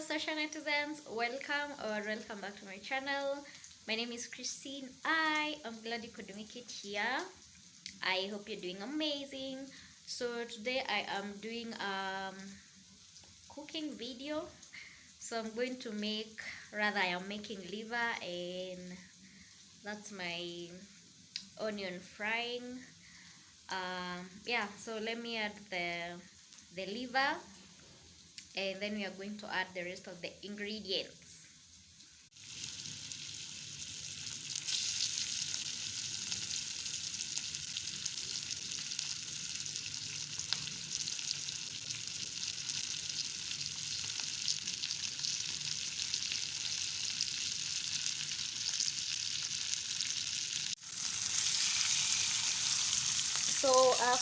social netizens, welcome back to my channel. My name is Christine. I am glad you could make it here. I hope you're doing amazing. So today I am doing cooking video. So I'm going to make, rather I am making liver, and that's my onion frying. Yeah, so let me add the liver, and then we are going to add the rest of the ingredients. So I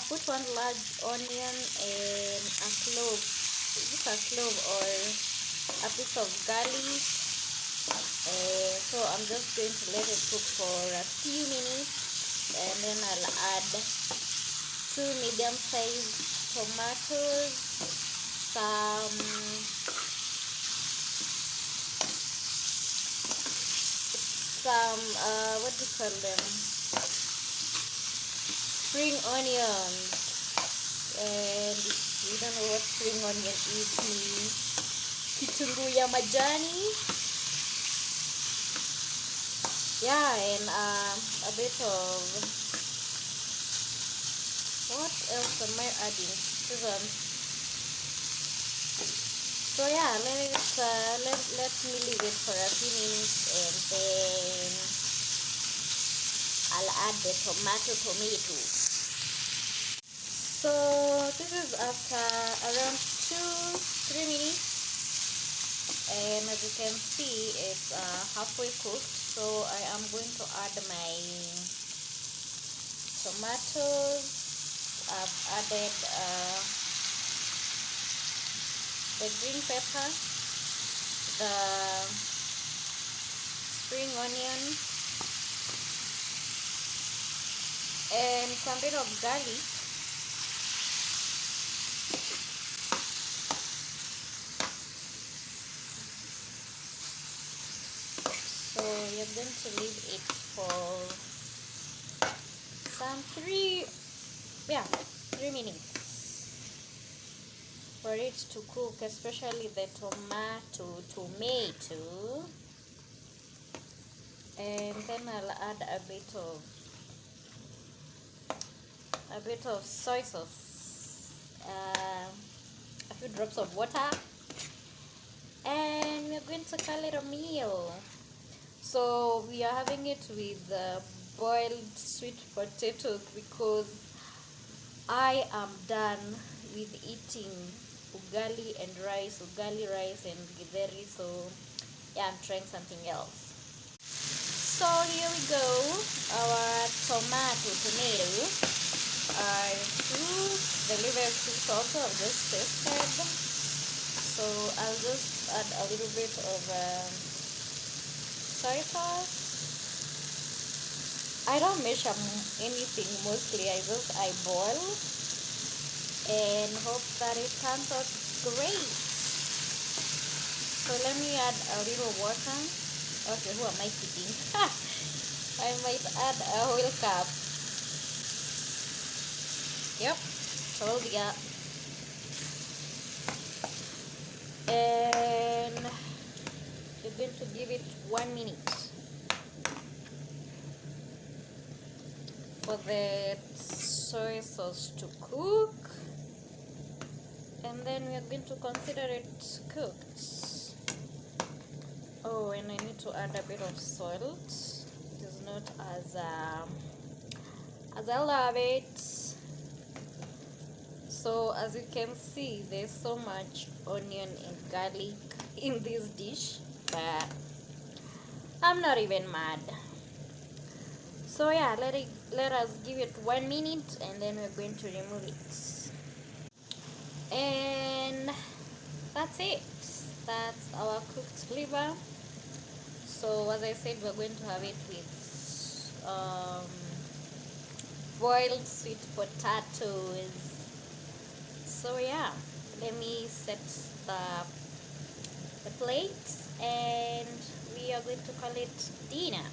put one large onion and a clove, just a clove or a piece of garlic. So I'm just going to let it cook for a few minutes, and then I'll add 2 medium-sized tomatoes, some what do you call them, spring onions. And if you don't know what spring onion is, ni kitunguu ya majani. Yeah, and a bit of, what else am I adding? So yeah, let me leave it for a few minutes, and then I'll add the tomato. So this is after around 2-3 minutes, and as you can see, it's halfway cooked. So I am going to add my tomatoes. I've added the green pepper, the spring onion, and some bit of garlic. So you're going to leave it for some 3 minutes for it to cook, especially the tomato. And then I'll add a bit of soy sauce, a few drops of water, and we're going to call it a meal. So we are having it with boiled sweet potatoes, because I am done with eating ugali rice and githeri. So yeah, I'm trying something else. So here we go. Our tomato are cooked. The liver is cooked also. I've just tasted. So I'll just add a little bit of soy sauce. I don't measure anything, mostly I boil and hope that it turns out great. So let me add a little water. Okay, who am I kidding? I might add a whole cup. Yep, told ya. And you're going to give it 1 minute for the soy sauce to cook, and then we are going to consider it cooked. Oh, and I need to add a bit of salt. It is not as I love it. So as you can see, there's so much onion and garlic in this dish, but I'm not even mad. So yeah, let us give it 1 minute, and then we're going to remove it. And that's it. That's our cooked liver. So as I said, we're going to have it with boiled sweet potatoes. So yeah, let me set the plates, and we are going to call it dinner.